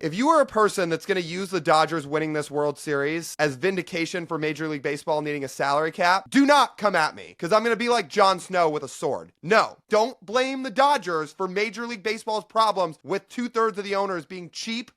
If you are a person that's going to use the Dodgers winning this World Series as vindication for Major League Baseball needing a salary cap, do not come at me, because I'm going to be like Jon Snow with a sword. No, don't blame the Dodgers for Major League Baseball's problems with 2/3 of the owners being cheap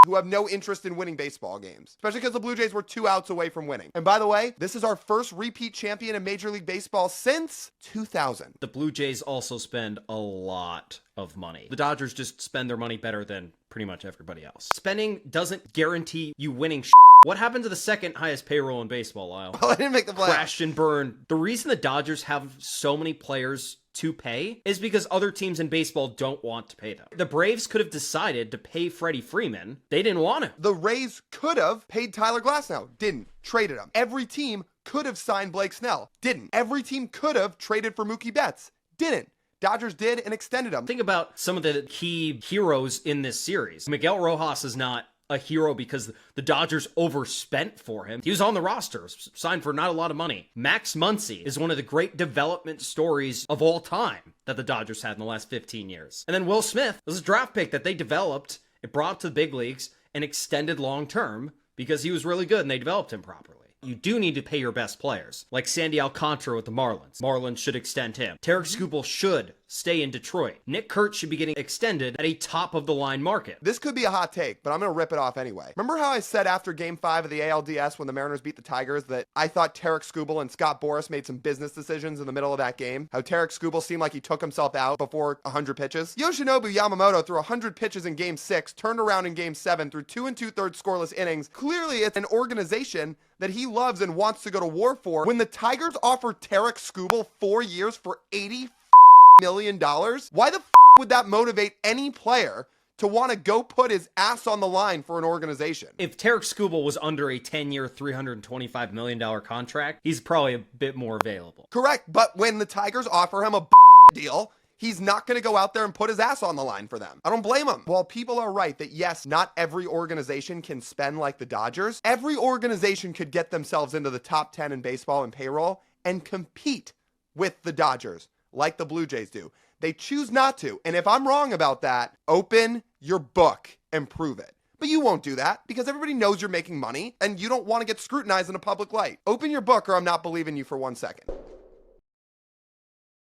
who have no interest in winning baseball games, especially because the Blue Jays were 2 outs away from winning. And by the way, this is our first repeat champion in Major League Baseball since 2000. The Blue Jays also spend a lot of money. The Dodgers just spend their money better than pretty much everybody else. Spending doesn't guarantee you winning shit. What happened to the second highest payroll in baseball, Lyle? Well, I didn't make the playoffs. Crashed and burned. The reason the Dodgers have so many players to pay is because other teams in baseball don't want to pay them. The Braves could have decided to pay Freddie Freeman. They didn't want to. The Rays could have paid Tyler Glasnow. Didn't. Traded him. Every team could have signed Blake Snell. Didn't. Every team could have traded for Mookie Betts. Didn't. Dodgers did and extended him. Think about some of the key heroes in this series. Miguel Rojas is not a hero because the Dodgers overspent for him. He was on the roster, signed for not a lot of money. Max Muncy is one of the great development stories of all time that the Dodgers had in the last 15 years. And then Will Smith was a draft pick that they developed, it brought to the big leagues, and extended long term because he was really good and they developed him properly. You do need to pay your best players, like Sandy Alcantara with the Marlins. Marlins should extend him. Tarik Skubal should stay in Detroit. Nick Kurtz should be getting extended at a top-of-the-line market. This could be a hot take, but I'm going to rip it off anyway. Remember how I said after Game 5 of the ALDS when the Mariners beat the Tigers that I thought Tarik Skubal and Scott Boras made some business decisions in the middle of that game? How Tarik Skubal seemed like he took himself out before 100 pitches? Yoshinobu Yamamoto threw 100 pitches in Game 6, turned around in Game 7, threw 2 2/3 scoreless innings. Clearly, it's an organization that he loves and wants to go to war for. When the Tigers offered Tarik Skubal 4 years for $80 million, why the would that motivate any player to want to go put his ass on the line for an organization? If Tarik Skubal was under a 10-year, $325 million contract, he's probably a bit more available. Correct, but when the Tigers offer him a deal, he's not going to go out there and put his ass on the line for them. I don't blame him. While people are right that yes, not every organization can spend like the Dodgers, every organization could get themselves into the top 10 in baseball and payroll and compete with the Dodgers like the Blue Jays do. They choose not to. And if I'm wrong about that, open your book and prove it. But you won't do that because everybody knows you're making money and you don't want to get scrutinized in a public light. Open your book or I'm not believing you for 1 second.